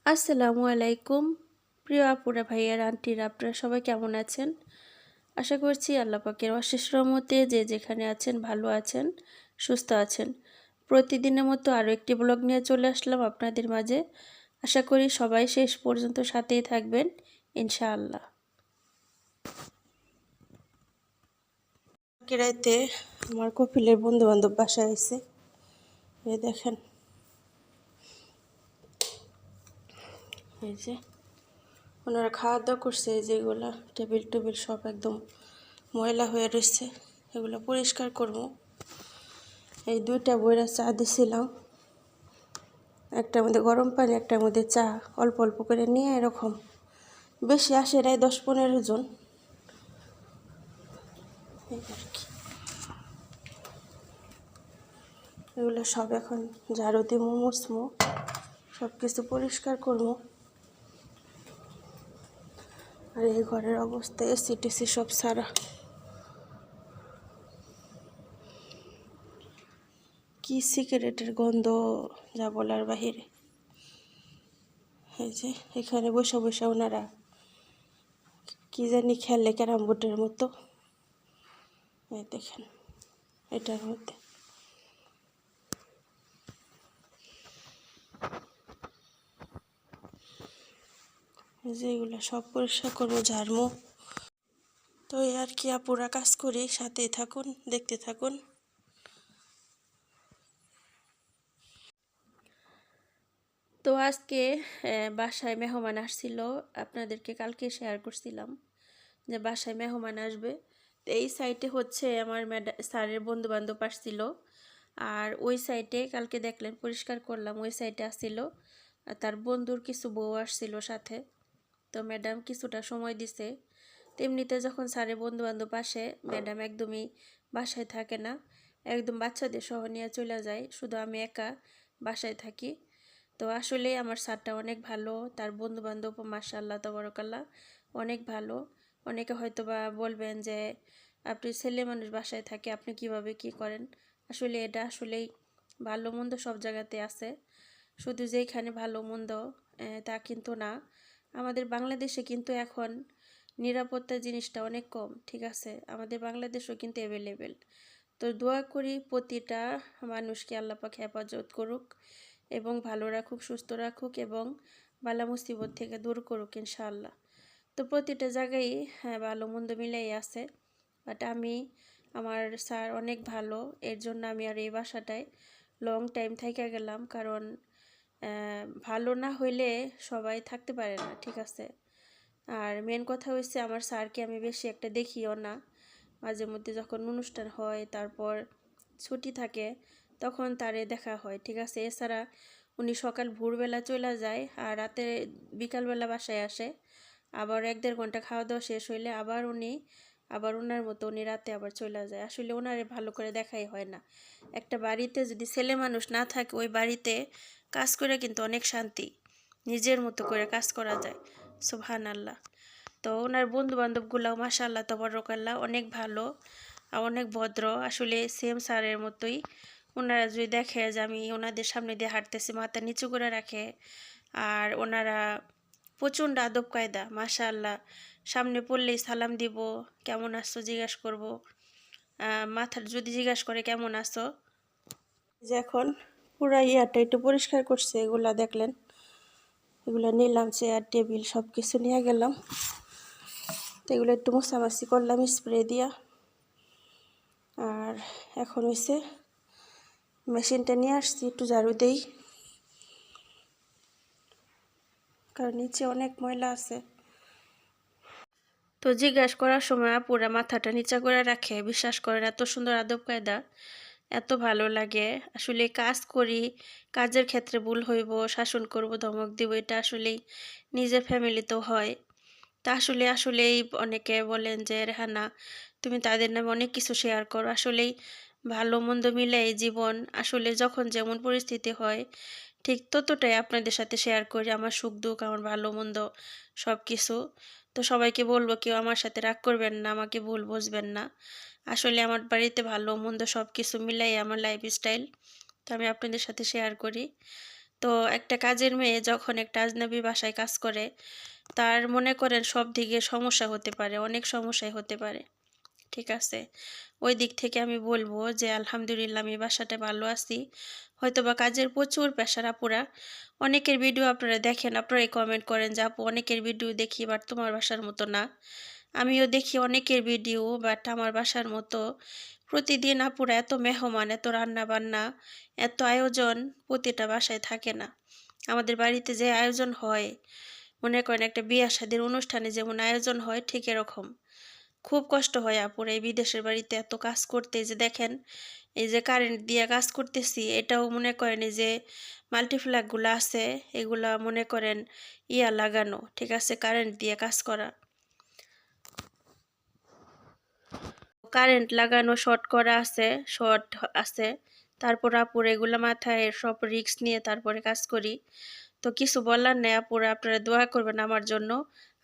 আসসালামু আলাইকুম। প্রিয় আপুরা, ভাইয়ারা, আন্টিরা, আপনারা সবাই কেমন আছেন? আশা করছি আল্লাহ পাকের অশেষ রহমতে যে যেখানে আছেন ভালো আছেন, সুস্থ আছেন। প্রতিদিনের মতো আরও একটি ব্লগ নিয়ে চলে আসলাম আপনাদের মাঝে। আশা করি সবাই শেষ পর্যন্ত সাথেই থাকবেন ইনশাআল্লাহ। রাতে আমার কপিলের বন্ধু বান্ধব বাসায় এসে দেখেন, এই যে ওনারা খাওয়া দাওয়া করছে, যেগুলো টেবিল টেবিল সব একদম ময়লা হয়ে রয়েছে, এগুলো পরিষ্কার করব। এই দুইটা বইরা চা দিছিলাম, একটার মধ্যে গরম পানি, একটার মধ্যে চা, অল্প অল্প করে নিয়ে, এরকম বেশি আসে নাই, 10-15 জন এই আর কি। এগুলো সব এখন ঝাড়ু দিব, মুছমু, সব কিছু পরিষ্কার করবো। আর এই ঘরের অবস্থা এসি টেসি সব সারা, কি সিগারেটের গন্ধ যা বলার বাহিরে। এই যে এখানে বসে বসে ওনারা কি জানি খেলে, ক্যারাম বোর্ডের মতো। এই দেখেন, এটার মধ্যে যেগুলো সব পরিষ্কার করবো, ঝাড়মু। তো এই আর কি, আপুরা কাজ করি, সাথেই থাকুন, দেখতে থাকুন। তো আজকে বাসায় মেহমান আসছিল, আপনাদেরকে কালকে শেয়ার করছিলাম যে বাসায় মেহমান আসবে। তো এই সাইটে হচ্ছে আমার স্যারের বন্ধু বান্ধব আসছিল, আর ওই সাইটে কালকে দেখলেন পরিষ্কার করলাম, ওই সাইটে আসছিল আর তার বন্ধুর কিছু বউ আসছিল সাথে। তো ম্যাডাম কিছুটা সময় দিছে। তেমনিতে যখন স্যারের বন্ধু বান্ধব আসে, ম্যাডাম একদমই বাসায় থাকে না, একদম বাচ্চাদের সহ নিয়ে চলে যায়, শুধু আমি একা বাসায় থাকি। তো আসলে আমার স্যারটা অনেক ভালো, তার বন্ধু বান্ধব মাশাআল্লাহ তাবারাকাল্লাহ অনেক ভালো। অনেকে হয়তো বা বলবেন যে আপনি ছেলে মানুষ বাসায় থাকে, আপনি কিভাবে কি করেন। আসলে এটা আসলেই ভালো মন্দ সব জায়গাতে আছে, শুধু যেখানে ভালো মন্দ তা কিন্তু না। আমাদের বাংলাদেশে কিন্তু এখন নিরাপত্তা জিনিসটা অনেক কম, ঠিক আছে, আমাদের বাংলাদেশও কিন্তু অ্যাভেলেবেল। তো দোয়া করি প্রতিটা মানুষকে আল্লাহ পাক হেফাজত করুক এবং ভালো রাখুক, সুস্থ রাখুক এবং বালা মুসিবত থেকে দূর করুক ইনশাআল্লাহ। তো প্রতিটা জায়গায় হ্যাঁ ভালো মন্দ মিলাই আছে, বাট আমার স্যার অনেক ভালো, এর জন্য আমি আর এই বাসাটায় লং টাইম থেকে গেলাম, কারণ ভালো না হইলে সবাই থাকতে পারে না, ঠিক আছে। আর মেন কথা হচ্ছে আমার স্যারকে আমি বেশি একটা দেখিও না, মাঝে মধ্যে যখন অনুষ্ঠান হয় তারপর ছুটি থাকে তখন তারে দেখা হয়, ঠিক আছে। এছাড়া উনি সকাল ভোরবেলা চলে যায় আর রাতে বিকালবেলা বাসায় আসে, আবার 1-1.5 ঘন্টা খাওয়া দাওয়া শেষ হইলে আবার ওনার মতো উনি রাতে আবার চলে যায়। আসলে ওনারে ভালো করে দেখাই হয় না। একটা বাড়িতে যদি ছেলে মানুষ না থাকে, ওই বাড়িতে কাজ করে কিন্তু অনেক শান্তি, নিজের মতো করে কাজ করা যায়, সুবহানাল্লাহ। তো ওনার বন্ধু বান্ধবগুলাও মাশাআল্লাহ তাবারাকাল্লাহ অনেক ভালো আর অনেক ভদ্র, আসলে সেম স্যারের মতোই। ওনারা যদি দেখে যে আমি ওনাদের সামনে দিয়ে হাঁটতেছি, মাথা নিচু করে রাখে। আর ওনারা প্রচণ্ড আদব কায়দা, মাশাআল্লাহ। সামনে পড়লেই সালাম দিব, কেমন আছো জিজ্ঞাসা করব, মাথার যদি জিজ্ঞাসা করে কেমন আছো। যে এখন পুরা ইয়াটা একটু পরিষ্কার করছে, এগুলা দেখলেন, এগুলো নিলাম, চেয়ার টেবিল সব কিছু নিয়ে গেলাম। তো এগুলো একটু মোছামাছি করলাম স্প্রে দিয়া। আর এখন হয়েছে মেশিনটা নিয়ে আসছি, একটু ঝাড়ু দেই, কারণ নিচে অনেক ময়লা আছে। তো জিজ্ঞাসা করার সময় পুরা মাথাটা নিচা করে রাখে, বিশ্বাস করেন এত সুন্দর আদব কায়দা, এত ভালো লাগে। আসলে কাজ করি, কাজের ক্ষেত্রে ভুল হইব, শাসন করব, ধমক দিব, এটা আসলেই নিজের ফ্যামিলিতেও হয়। তা আসলেই অনেকে বলেন যে রেহানা তুমি তাদের নামে অনেক কিছু শেয়ার করো, আসলেই ভালো মন্দ মিলে এই জীবন, আসলে যখন যেমন পরিস্থিতি হয় ঠিক ততটাই আপনাদের সাথে শেয়ার করি, আমার সুখ দুঃখ, আমার ভালো মন্দ সব কিছু। তো সবাইকে বলবো কেউ আমার সাথে রাগ করবেন না, আমাকে ভুল বুঝবেন না। আসলে আমার বাড়িতে ভালো মন্দ সব কিছু মিলাই আমার লাইফস্টাইল, তো আমি আপনাদের সাথে শেয়ার করি। তো তো একটা কাজের মেয়ে যখন একটা আজনবী বাসায় কাজ করে, তার মনে করেন সব দিকে সমস্যা হতে পারে, অনেক সমস্যাই হতে পারে। ঠিক আছে, ওই দিক থেকে আমি বলবো যে আলহামদুলিল্লাহ আমি বাসাতে ভালো আছি। হয়তোবা কাজের প্রচুর প্রেশার আপুরা। অনেকের ভিডিও আপনারা দেখেন, আপনারাই কমেন্ট করেন যে আপু অনেকের ভিডিও দেখি বাট তোমার বাসার মতো না। আমিও দেখি অনেকের ভিডিও বাট আমার বাসার মতো। প্রতিদিন আপুরা এত মেহমান, এত রান্না বান্না, এত আয়োজন প্রতিটা বাসায় থাকে না। আমাদের বাড়িতে যে আয়োজন হয়, মনে করেন একটা বিয়ে শাদীর অনুষ্ঠানে যেমন আয়োজন হয় ঠিক এরকম। খুব কষ্ট হয় আপুর এই বিদেশের বাড়িতে এত কাজ করতে। যে দেখেন এই যে কারেন্ট দিয়ে কাজ করতেছি, এটাও মনে করেন এই যে মাল্টিপ্লাগগুলো আছে এগুলা মনে করেন লাগানো, ঠিক আছে, কারেন্ট দিয়ে কাজ করা, কারেন্ট লাগানো, শর্ট করা আছে, শর্ট আছে। তারপর আপুর এগুলো মাথায় সব রিস্ক নিয়ে তারপরে কাজ করি। তো কিছু বলার নেই আপুরা, আপনারা দোয়া করবেন আমার জন্য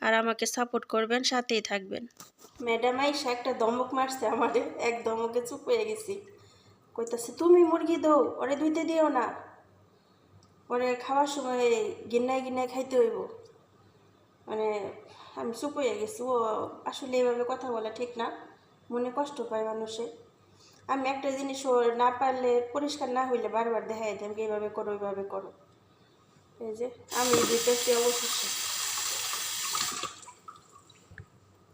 আর আমাকে সাপোর্ট করবেন, সাথেই থাকবেন। ম্যাডাম আইসা একটা ধমক মারছে আমাদের, এক ধমকে চুপ হয়ে গেছি। কইতাছে তুমি মুরগি দৌ, ওরে ধুইতে দিও না, ওরে খাওয়ার সময় গিন্নায় গিন্নায় খাইতে হইব। মানে আমি চুপ হয়ে গেছি। ও আসলে এইভাবে কথা বলা ঠিক না, মনে কষ্ট পায় মানুষে। আমি একটা জিনিস ও না পারলে, পরিষ্কার না হইলে বারবার দেখাই দিই আমাকে এইভাবে করো এইভাবে করো। এই যে আমি দিতেছি অবশেষে।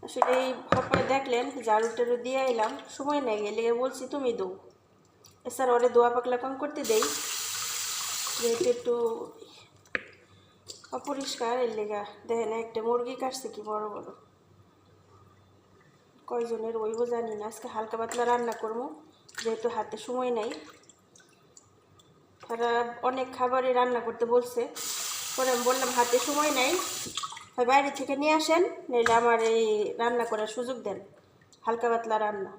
আসলে এই ভাপায় দেখলেন ঝাড়ু টাড়ু দিয়ে এলাম, সময় নেই গেলে বলছি তুমি দৌ। এছাড়া ওরে দোয়া পাকলা কম করতে দেই, যেহেতু একটু অপরিষ্কার, এর লেগা। দেখেন একটা মুরগি কাটছে কি বড় বড়, কয়জনের ওইব জানি না। আজকে হালকা পাতলা রান্না করবো যেহেতু হাতে সময় নাই। তারা অনেক খাবারই রান্না করতে বলছে, পরে আমি বললাম হাতে সময় নাই, হয় বাইরে থেকে নিয়ে আসেন, নইলে আমার এই রান্না করার সুযোগ দেন, হালকা পাতলা রান্না।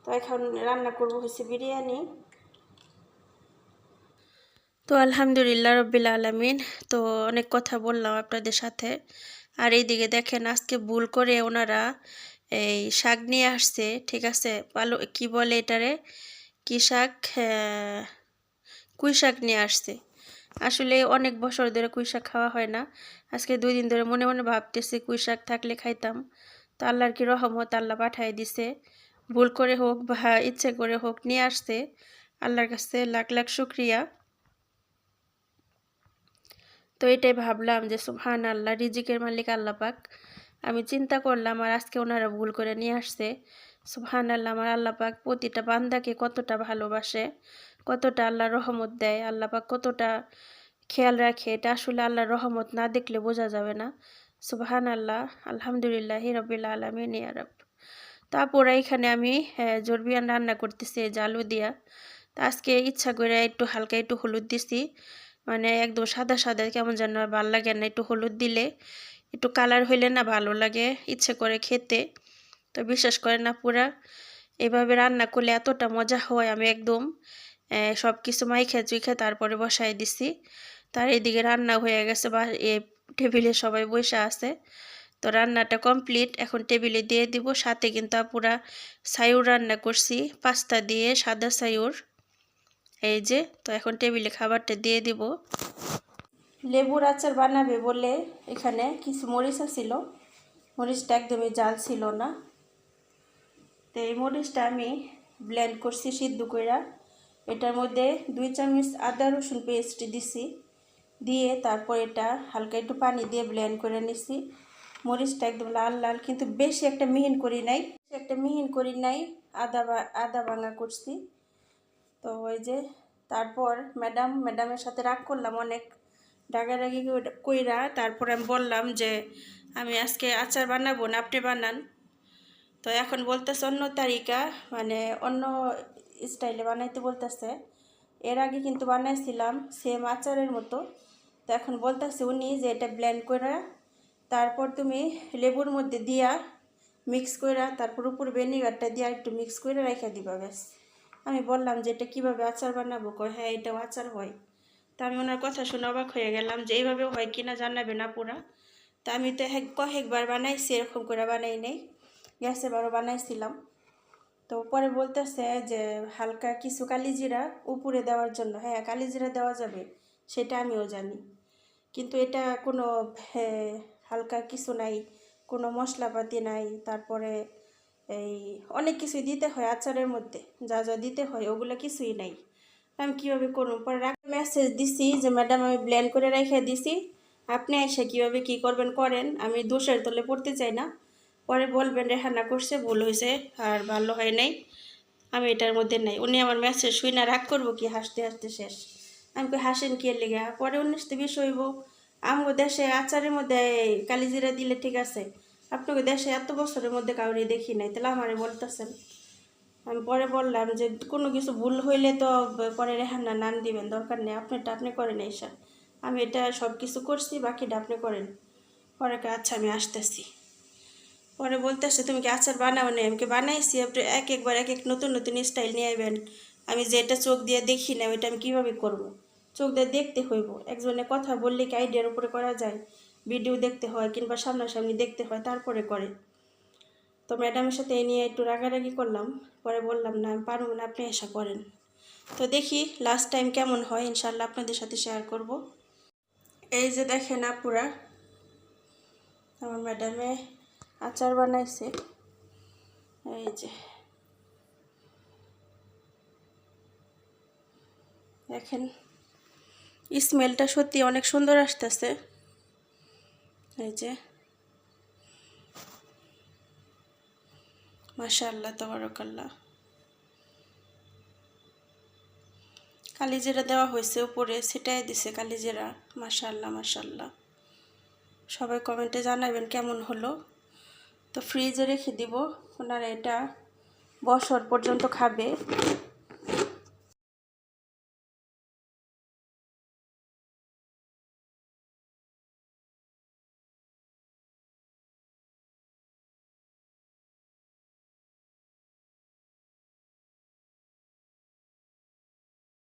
তো এখন রান্না করবো হচ্ছে বিরিয়ানি। তো আলহামদুলিল্লাহ রব্বিল আলামিন। তো অনেক কথা বললাম আপনাদের সাথে। আর এইদিকে দেখেন আজকে ভুল করে ওনারা এই শাক নিয়ে আসছে, ঠিক আছে, কি বলে এটারে, কি শাক, কুই শাক নিয়ে আসছে। আসলে অনেক বছর ধরে কুই শাক খাওয়া হয় না, আজকে 2 দিন ধরে মনে মনে ভাবতেছি কুই শাক থাকলে খাইতাম। তো আল্লাহর কি রহমত, আল্লাহ পাঠাই দিছে। ভুল করে হোক বা ইচ্ছে করে হোক নিয়ে আসছে, আল্লাহর কাছে লাখ লাখ শুক্রিয়া। তো এটাই ভাবলাম যে সুবহান আল্লাহ, রিজিকের মালিক আল্লাহ পাক। আমি চিন্তা করলাম আর আজকে ওনারা ভুল করে নিয়ে আসছে। সুবহান আল্লাহ, আমার আল্লাহ পাক প্রতিটা বান্দাকে কতটা ভালোবাসে, কতটা আল্লাহর রহমত দেয়, আল্লাহ পাক কতটা খেয়াল রাখে, এটা আসলে আল্লাহর রহমত না দেখলে বোঝা যাবে না। সুবহান আল্লাহ, আলহামদুলিল্লাহ রবিল আলমিন ইয়া রাব। তারপর এখানে আমি জর্বিয়ান রান্না করতেছি জালু দিয়া। তা আজকে ইচ্ছা করে একটু হালকা একটু হলুদ দিছি, মানে একদম সাদা সাদা কেমন যেন ভালো লাগে না, একটু হলুদ দিলে একটু কালার হইলে না ভালো লাগে, ইচ্ছে করে খেতে। তো বিশ্বাস করেন না পুরা এভাবে রান্না করলে এতটা মজা হয়, আমি একদম সব কিছু মাইখা চুইখা তারপরে বসাই দিছি। তার এদিকে রান্না হয়ে গেছে, বা টেবিলে সবাই বসে আছে। তো রান্নাটা কমপ্লিট, এখন টেবিলে দিয়ে দিব। সাথে কিন্তু পুরা সায়ুর রান্না করছি, পাস্তা দিয়ে, সাদা সায়ুর। এই যে, তো এখন টেবিলে খাবারটা দিয়ে দিব। লেবুর আচার বানাবে বলে এখানে কিছু মরিচ ছিল, মরিচটা একদমই জাল ছিল না। তো এই মরিচটা আমি ব্লেন্ড করছি সিদ্ধ কইরা। এটার মধ্যে 2 চামচ আদা রসুন পেস্ট দিছি, দিয়ে তারপর এটা হালকা একটু পানি দিয়ে ব্লেন্ড করে নিছি। মরিচটা একদম লাল লাল, কিন্তু বেশি একটা মিহিন করি নাই, আদা ভাঙা করছি। তো ওই যে তারপর ম্যাডামের সাথে রাগ করলাম অনেক, রাগারাগি কইরা তারপর আমি বললাম যে আমি আজকে আচার বানাবো না, আপনি বানান। তো এখন বলতেছে অন্য তারিকা, মানে অন্য স্টাইলে বানাইতে বলতেছে। এর আগে কিন্তু বানাইছিলাম সেম আচারের মতো। তো এখন বলতেছে উনি যে এটা ব্লেন্ড করে তারপর তুমি লেবুর মধ্যে দিয়া মিক্স করে তারপর উপর ভিনেগারটা দিয়া একটু মিক্স করে রেখে দিবা, ব্যাস। আমি বললাম যে এটা কীভাবে আচার বানাবো, কয় হ্যাঁ এটাও আচার হয়। তা আমি ওনার কথা শুনে অবাক হয়ে গেলাম যে এইভাবেও হয় কিনা জানাবে না পুরা। তা আমি তো কয়েকবার বানাইছি, এরকম করে বানাই নেই, গ্যাসে বারো বানাইছিলাম। তো পরে বলতেছে যে হালকা কিছু কালিজিরা উপরে দেওয়ার জন্য। হ্যাঁ কালিজিরা দেওয়া যাবে, সেটা আমিও জানি, কিন্তু এটা কোনো হালকা কিছু নাই, কোনো মশলাপাতি নাই, তারপরে এই অনেক কিছুই দিতে হয় আচারের মধ্যে, যা যা দিতে হয় ওগুলো কিছুই নাই। আমি কীভাবে করবো? পরে মেসেজ দিছি যে ম্যাডাম আমি ব্লেন্ড করে রেখে দিছি, আপনি এসে কীভাবে কী করবেন করেন, আমি দোষের তলে পড়তে চাই না। পরে বলবেন রেহানা করছে, ভুল হয়েছে, আর ভালো হয় নাই, আমি এটার মধ্যে নাই। উনি আমার মেসেজ শুই না রাগ করবো কি? হাসতে হাসতে শেষ। আমি হাসেন কি এর লেগে? পরে 19-20 হইব। আমগো দেশে আচারের মধ্যে কালিজিরা দিলে ঠিক আছে, আপনাকে দেশে এত বছরের মধ্যে কাউরে দেখি নাই, তাহলে আমারে বলতেছেন। আমি পরে বললাম যে কোনো কিছু ভুল হইলে তো পরে রেহানা নাম দিবেন, দরকার নেই, আপনারটা আপনি করেন এইসব, আমি এটা সব কিছু করছি, বাকিটা আপনি করেন। পরে আচ্ছা আমি আসতেছি। পরে বলতেছে তুমি কি আচার বানাও নি? আমি বানাইছি, আপনি একবার এক নতুন নতুন স্টাইল নিয়ে আইবেন, আমি যেটা চোখ দিয়ে দেখি না ওইটা আমি কীভাবে করব? চোখ দিয়ে দেখতে হইব। একজনে কথা বললে কি আইডিয়ার উপরে করা যায়? ভিডিও দেখতে হয় কিংবা সামনাসামনি দেখতে হয়, তারপরে করে। তো ম্যাডামের সাথে এই নিয়ে একটু রাগারাগি করলাম। পরে বললাম না আমি পারবো না, আপনি এসা করেন। তো দেখি লাস্ট টাইম কেমন হয়, ইনশাল্লাহ আপনাদের সাথে শেয়ার করব। এই যে দেখেন আপুরা, আমার ম্যাডামে আচার বানাইছে, এই যে দেখেন, স্মেলটা সত্যি অনেক সুন্দর আসতেছে। এই যে মাশাআল্লাহ তাবারাকাল্লাহ। কালিজিরা দেওয়া হয়েছে উপরে, ছিটাই দিছে কালিজিরা। মাশাআল্লাহ মাশাআল্লাহ। সবাই কমেন্টে জানাবেন কেমন হলো। তো ফ্রিজে রেখে দিব, ওনারা এটা বছর পর্যন্ত খাবে।